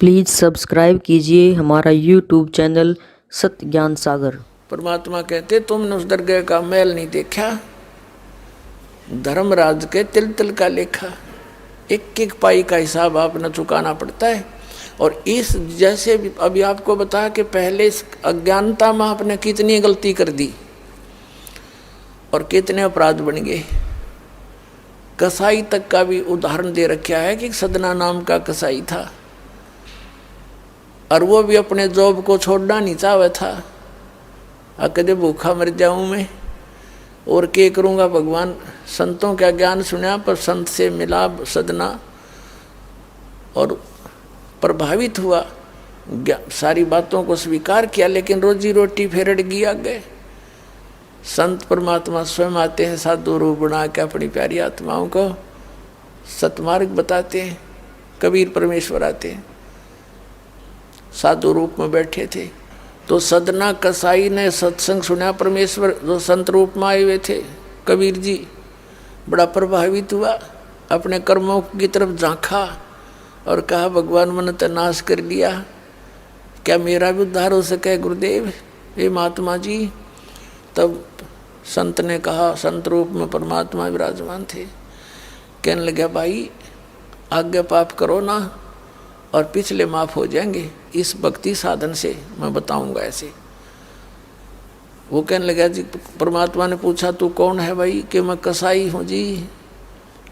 Please subscribe कीजिए हमारा YouTube channel सत्य ज्ञान सागर। परमात्मा कहते तुमने उस दरगाह का मैल नहीं देखा, धर्मराज के तिल तिल का लेखा, एक एक पाई का हिसाब आपने चुकाना पड़ता है। और इस जैसे भी अभी आपको बताया कि पहले इस अज्ञानता में आपने कितनी गलती कर दी और कितने अपराध बन गए। कसाई तक का भी उदाहरण दे रखा है कि सदना नाम का कसाई था और वो भी अपने जॉब को छोड़ना नहीं चाहता था। कदे भूखा मर जाऊं मैं और क्या करूँगा। भगवान संतों का ज्ञान सुना पर संत से मिला सदना और प्रभावित हुआ, सारी बातों को स्वीकार किया, लेकिन रोजी रोटी फिर अड़ गई आगे। संत परमात्मा स्वयं आते हैं साधु रूप बना के अपनी प्यारी आत्माओं को सतमार्ग बताते हैं। कबीर परमेश्वर आते हैं, साधु रूप में बैठे थे तो सदना कसाई ने सत्संग सुना। परमेश्वर जो संत रूप में आए हुए थे कबीर जी, बड़ा प्रभावित हुआ, अपने कर्मों की तरफ झांका और कहा भगवान मैंने तो नाश कर दिया, क्या मेरा भी उद्धार हो सके गुरुदेव, हे महात्मा जी। तब संत ने कहा, संत रूप में परमात्मा विराजमान थे, कहने लगे भाई आगे पाप करो ना और पिछले माफ हो जाएंगे, इस भक्ति साधन से मैं बताऊंगा ऐसे। वो कहने लगा जी, परमात्मा ने पूछा तू कौन है भाई, कि मैं कसाई हूँ जी,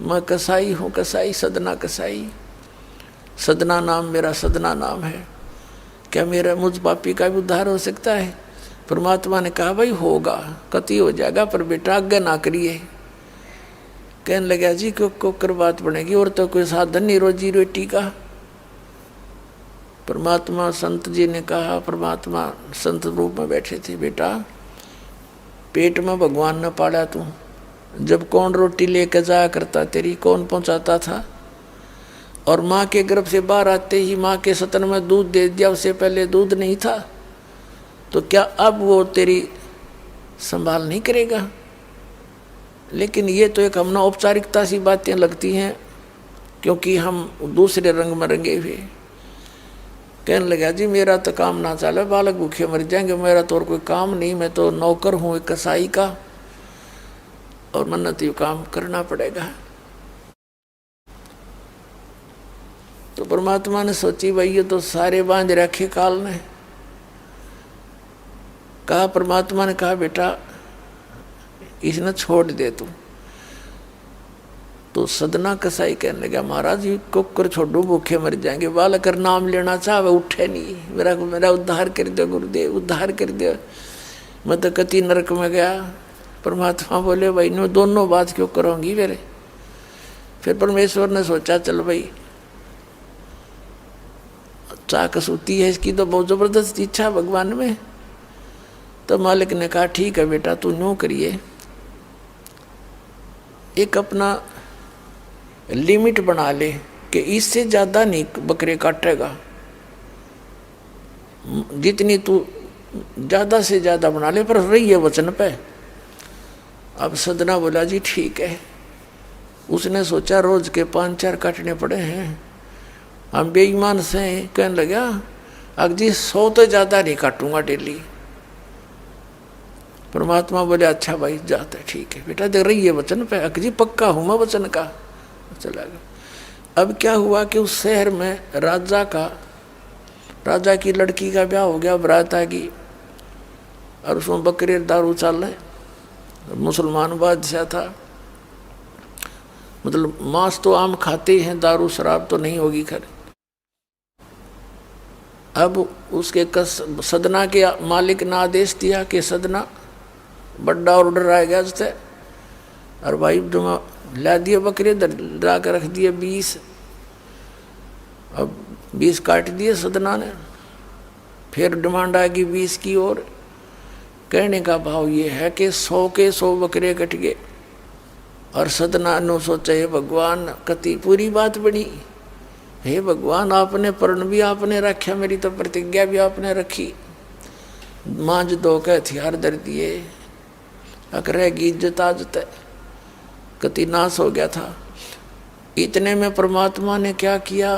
मैं कसाई हूँ, कसाई सदना कसाई, सदना नाम मेरा सदना नाम है, क्या मेरा मुझ पापी का भी उद्धार हो सकता है। परमात्मा ने कहा भाई होगा, कति हो जाएगा, पर बेटा आज्ञा ना करिए। कहने लगा जी क्यों कर बात बनेगी, और तो कोई साधन नहीं रोजी रोटी का। परमात्मा संत जी ने कहा, परमात्मा संत रूप में बैठे थे, बेटा पेट में भगवान न पाला तू, जब कौन रोटी लेकर जाया करता तेरी, कौन पहुंचाता था। और माँ के गर्भ से बाहर आते ही माँ के सतन में दूध दे दिया, उससे पहले दूध नहीं था, तो क्या अब वो तेरी संभाल नहीं करेगा। लेकिन ये तो एक हमने औपचारिकता सी बातें लगती हैं, क्योंकि हम दूसरे रंग में रंगे हुए। कहने लगा जी मेरा तो काम ना चले, बालक भूखे मर जाएंगे, मेरा तो और कोई काम नहीं, मैं तो नौकर हूँ एक कसाई का और मन्नत यू काम करना पड़ेगा। तो परमात्मा ने सोची भाई ये तो सारे बांध रखे काल ने। कहा, परमात्मा ने कहा बेटा इसने छोड़ दे तू। तो सदना कसाई कहने लगा महाराज जी कुकर छोड़ो, भूखे मर जाएंगे, बालक नाम लेना चाहे उठे नहीं, मेरा उद्धार कर दो गुरुदेव, उद्धार कर दो, मैं तो कति नरक में गया। परमात्मा बोले भाई नो दोनों बात क्यों करोगी मेरे। फिर परमेश्वर ने सोचा चल भाई चाकस होती है इसकी तो बहुत जबरदस्त इच्छा भगवान में। तो मालिक ने कहा ठीक है बेटा तू न्यों करिए, एक अपना लिमिट बना ले कि इससे ज़्यादा नहीं बकरे काटेगा, जितनी तू ज़्यादा से ज़्यादा बना ले, पर रही है वचन पे। अब सदना बोला जी ठीक है। उसने सोचा रोज के 5-4 काटने पड़े हैं, हम बेईमान से। कहने लगा अग जी 100 तो ज़्यादा नहीं काटूंगा डेली। परमात्मा बोले अच्छा भाई जाता है, ठीक है बेटा देख रही है वचन पे, अग जी पक्का हूँ मैं वचन का। चला गया। अब क्या हुआ कि उस शहर में राजा की लड़की का ब्याह हो गया, बारात आ गई और उसमें बकरे दारू चल रहे। मुसलमान बादशाह था, मतलब मांस तो आम खाते हैं, दारू शराब तो नहीं होगी खैर। अब उसके सदना के मालिक ने आदेश दिया कि सदना बड़ा ऑर्डर आएगा उससे, और भाई तुम ला दिए बकरे ला कर रख दिए 20। अब 20 काट दिए सदना ने, फिर डिमांड आ गई 20 की। और कहने का भाव ये है कि 100 के 100 बकरे कट गए। और सदना ने सोचा हे भगवान कति पूरी बात बनी, हे भगवान आपने प्रण भी आपने रखा, मेरी तो प्रतिज्ञा भी आपने रखी, मांझ दो के हथियार धर दिए, रहेगी इज्जत आजत, कति नाश हो गया था। इतने में परमात्मा ने क्या किया,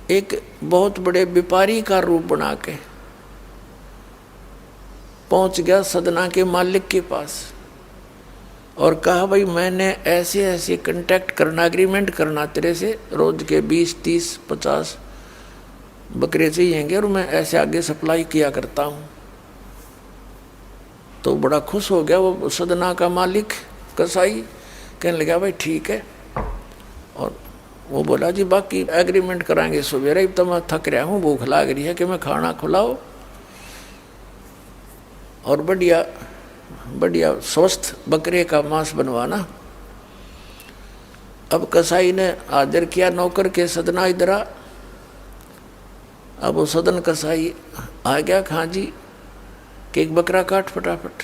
एक बहुत बड़े व्यापारी का रूप बना के पहुंच गया सदना के मालिक के पास और कहा भाई मैंने ऐसे ऐसे कांटेक्ट करना, एग्रीमेंट करना तेरे से, रोज के 20, 30, 50 बकरे चाहिएंगे और मैं ऐसे आगे सप्लाई किया करता हूँ। तो बड़ा खुश हो गया वो सदना का मालिक कसाई, कहने लगा भाई ठीक है। और वो बोला जी बाकी एग्रीमेंट कराएंगे सवेरे, तो मैं थक रहा हूँ, भूख लाग रही है कि मैं खाना खिलाओ और बढ़िया बढ़िया स्वस्थ बकरे का मांस बनवाना। अब कसाई ने आदर किया नौकर के, सदना इधर आ। अब वो सदन कसाई आ गया, खां जी कि एक बकरा काट फटाफट।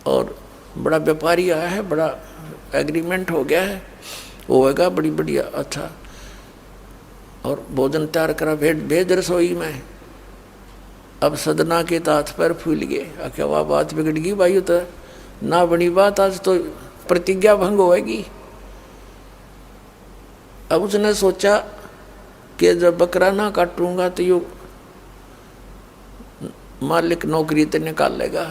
और बड़ा व्यापारी आया है, बड़ा एग्रीमेंट हो गया है, वो होगा बड़ी बढ़िया अच्छा। और भोजन तैयार करा, भेज रसोई में। अब सदना के हाथ पैर फूल गए, आखिर वाह बात बिगड़ गई भाई, तो ना बनी बात, आज तो प्रतिज्ञा भंग होएगी। अब उसने सोचा कि जब बकरा ना काटूंगा तो यो मालिक नौकरी तो निकाल लेगा,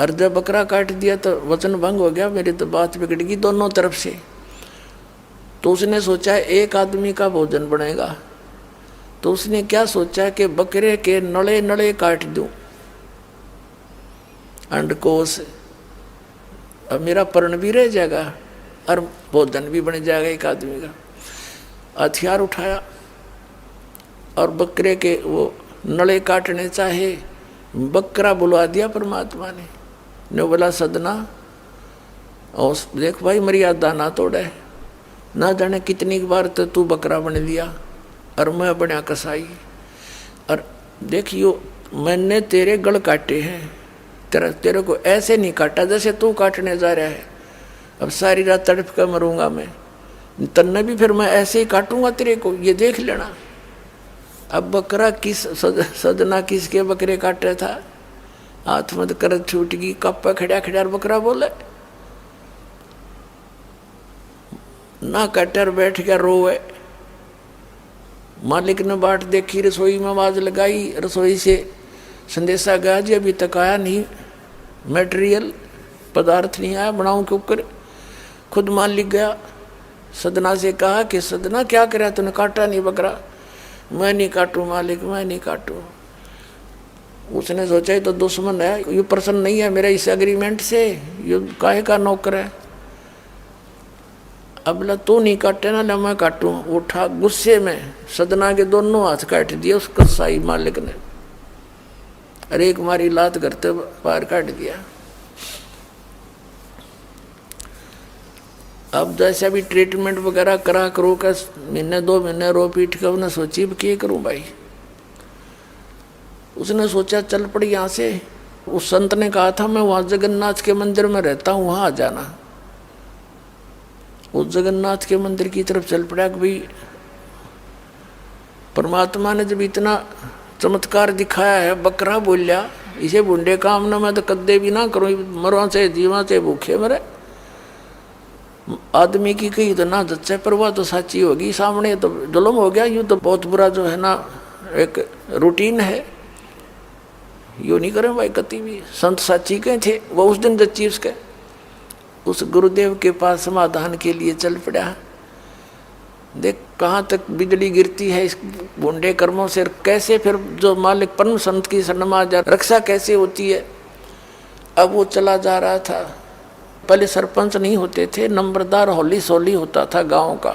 और जब बकरा काट दिया तो वचन भंग हो गया, मेरी तो बात बिगड़ गई दोनों तरफ से। तो उसने सोचा एक आदमी का भोजन बनेगा, तो उसने क्या सोचा कि बकरे के नड़े नड़े काट दूं, अंडकोश, अब मेरा पर्ण भी रह जाएगा और भोजन भी बन जाएगा एक आदमी का। हथियार उठाया और बकरे के वो नड़े काटने चाहे, बकरा बुलवा दिया परमात्मा ने बोला सदना और देख भाई मर्यादा ना तोड़े, ना जाने कितनी बार तो तू बकरा बन दिया और मैं बना कसाई, और देखियो मैंने तेरे गल काटे हैं, तेरे को ऐसे नहीं काटा जैसे तू काटने जा रहा है। अब सारी रात तड़प कर मरूंगा मैं, तन्ने भी फिर मैं ऐसे ही काटूंगा तेरे को, ये देख लेना। अब बकरा किस सदना किसके बकरे काट रहा था, हाथ मत कर छूट गई, कप्पा खड़ा खड़ा बकरा बोले ना कटर बैठ गया रोए। मालिक ने बाट देखी, रसोई में आवाज लगाई, रसोई से संदेशा गया जी अभी तक आया नहीं, मटेरियल पदार्थ नहीं आया, बनाऊं के ऊपर। खुद मालिक गया, सदना से कहा कि सदना क्या करा तूने, काटा नहीं बकरा। मैं नहीं काटूं मालिक, मैं नहीं काटूं। उसने सोचा ये तो दुश्मन है, ये प्रसन्न नहीं है मेरे इस एग्रीमेंट से, ये काहे का नौकर है। अब बोला तू नहीं काटे ना, मैं काटूं। उठा गुस्से में सदना के दोनों हाथ काट दिए उस कसाई मालिक ने, अरे एक मारी लात करते पार काट दिया। अब जैसे भी ट्रीटमेंट वगैरह करा करो का, महीने 2 महीने रो पीट कर उन्हें सोची क्या करूं भाई। उसने सोचा चल पड़ी यहाँ से। उस संत ने कहा था मैं वहाँ जगन्नाथ के मंदिर में रहता हूँ, वहाँ आ जाना। उस जगन्नाथ के मंदिर की तरफ चल पड़ा कि भाई परमात्मा ने जब इतना चमत्कार दिखाया है, बकरा बोलिया, इसे बुंडे काम ना मैं तो कद्दे भी ना करूँ, मरवा से जीवा से भूखे मरे। आदमी की कही तो ना जच्चे, पर वह तो सच्ची होगी, सामने तो जुल्म हो गया। यूँ तो बहुत बुरा जो है ना एक रूटीन है, यूँ नहीं करें भाई कति भी। संत साची के थे वो उस दिन जच्ची उसके, उस गुरुदेव के पास समाधान के लिए चल पड़ा। देख कहाँ तक बिजली गिरती है इस बुंडे कर्मों से, कैसे फिर जो मालिक परम संत की शरण में जा रक्षा कैसे होती है। अब वो चला जा रहा था, पहले सरपंच नहीं होते थे, नंबरदार होली सोली होता था गांव का,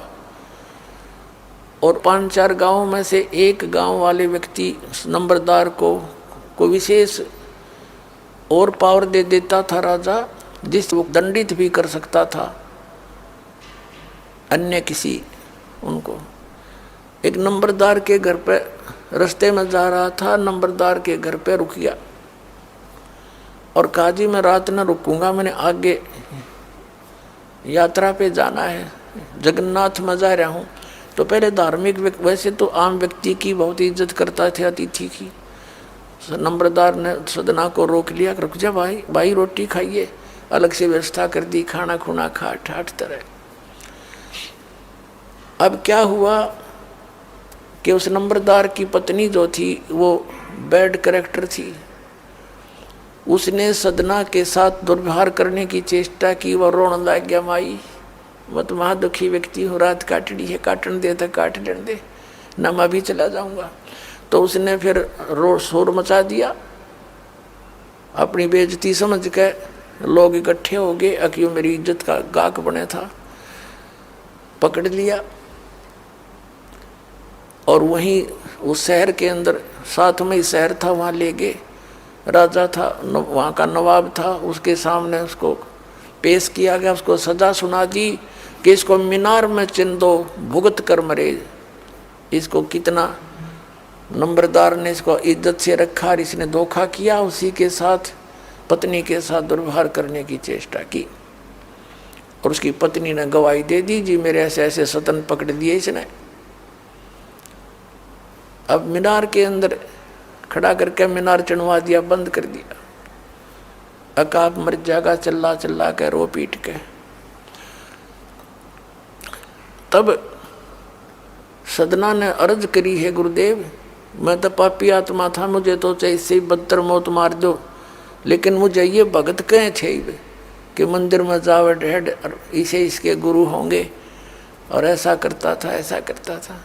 और 5-4 गांवों में से एक गांव वाले व्यक्ति नंबरदार को विशेष और पावर दे देता था राजा, जिस वो दंडित भी कर सकता था अन्य किसी उनको। एक नंबरदार के घर पे रास्ते में जा रहा था, नंबरदार के घर पे रुक गया और कहा जी मैं रात न रुकूंगा, मैंने आगे यात्रा पे जाना है, जगन्नाथ में जा रहा हूँ। तो पहले धार्मिक वैसे तो आम व्यक्ति की बहुत इज्जत करता थे, अतिथि की। नंबरदार ने सदना को रोक लिया, रुक जा भाई, भाई रोटी खाइए, अलग से व्यवस्था कर दी, खाना खुना खा ठाट तरह। अब क्या हुआ कि उस नंबरदार की पत्नी जो थी वो बैड कैरेक्टर थी, उसने सदना के साथ दुर्व्यवहार करने की चेष्टा की। वह रोने लग गया, माई मैं तो वहाँ दुखी व्यक्ति हूँ, रात काटनी है, काटने दे तो काट लेने दे, ना मैं भी चला जाऊँगा। तो उसने फिर शोर मचा दिया, अपनी बेइज्जती समझ के लोग इकट्ठे हो गए, अक्यों मेरी इज्जत का गाक बने था, पकड़ लिया और वहीं उस शहर के अंदर, साथ में ही शहर था, वहाँ ले गए। राजा था, वहाँ का नवाब था, उसके सामने उसको पेश किया गया, उसको सजा सुना दी कि इसको मीनार में चिन दो, भुगत कर मरे। इसको कितना नंबरदार ने इसको इज्जत से रखा और इसने धोखा किया, उसी के साथ पत्नी के साथ दुर्व्यवहार करने की चेष्टा की। और उसकी पत्नी ने गवाही दे दी, जी मेरे ऐसे ऐसे सतन पकड़ दिए इसने। अब मीनार के अंदर खड़ा करके मीनार चढ़वा दिया, बंद कर दिया। अकाप मर जाएगा, चिल्ला चिल्ला के रो पीट के। तब सदना ने अर्ज करी है, गुरुदेव मैं तो पापी आत्मा था, मुझे तो चाहे इससे बदतर मौत मार दो, लेकिन मुझे ये भगत कहे थे कि मंदिर में जावे ढेड और इसे इसके गुरु होंगे, और ऐसा करता था ऐसा करता था।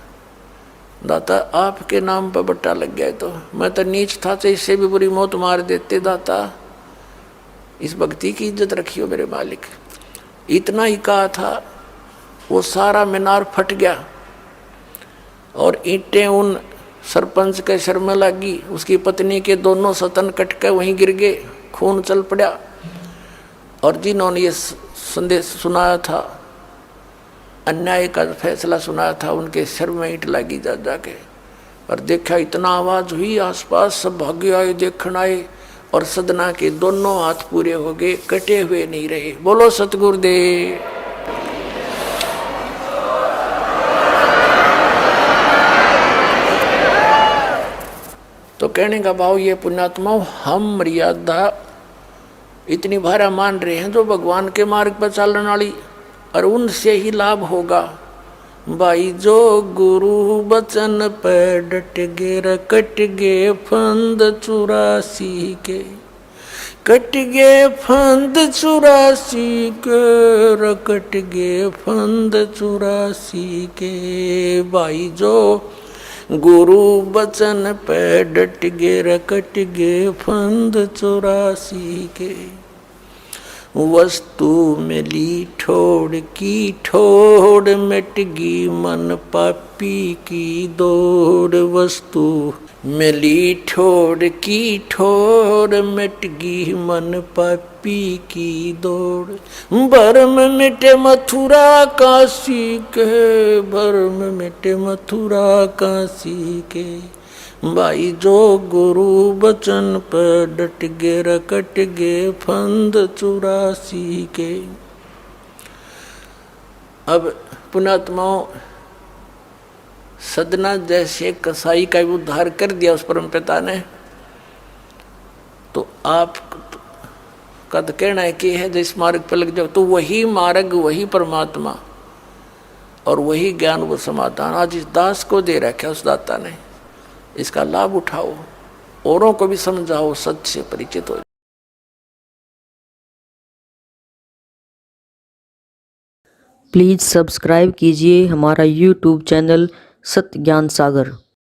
दाता आपके नाम पर बट्टा लग गया, तो मैं तो नीच था, तो इससे भी बुरी मौत मार देते। दाता इस भक्ति की इज्जत रखियो मेरे मालिक। इतना ही कहा था, वो सारा मीनार फट गया और ईंटें उन सरपंच के सर में लगी। उसकी पत्नी के दोनों सतन कट के वहीं गिर गए, खून चल पड़ा। और जिन्होंने ये संदेश सुनाया था, अन्याय का फैसला सुनाया था, उनके सर में ईंट लगी जा जाके। और देखा इतना आवाज हुई, आसपास सब भागे आए, देखण आए, और सदना के दोनों हाथ पूरे हो गए, कटे हुए नहीं रहे। बोलो सतगुरुदेव। तो कहने का भाव ये पुण्यात्माओं, हम मर्यादा इतनी भारा मान रहे हैं जो भगवान के मार्ग पर चलने वाली, और उनसे ही लाभ होगा। भाई जो गुरु बचन पे डट गे, कट गे फंद 84 के, कट गे फंद 84 के, कट गे फंद 84 के। भाई जो गुरु बचन पे डट गे, कट गे फंद 84 के। वस्तु मिली ठोड़ की ठोड़, मिटगी मन पापी की दौड़। वस्तु मिली ठोड़ की ठोड़, मिटगी मन पापी की दौड़। भरम मिटे मथुरा काशी के, भरम मिटे मथुरा काशी के। भाई जो गुरु बचन पर डट गे, कट गे फंद 84 के। अब पुण्यात्माओं, सदना जैसे कसाई का उद्धार कर दिया उस परम पिता ने, तो आप का तो कहना है कि है जिस मार्ग पर लग जाओ, तो वही मार्ग, वही परमात्मा और वही ज्ञान, वो समाधान आज इस दास को दे रखा उस दाता ने। इसका लाभ उठाओ, औरों को भी समझाओ, सत्य से परिचित हो। प्लीज़ सब्सक्राइब कीजिए हमारा यूट्यूब चैनल सत्य ज्ञान सागर।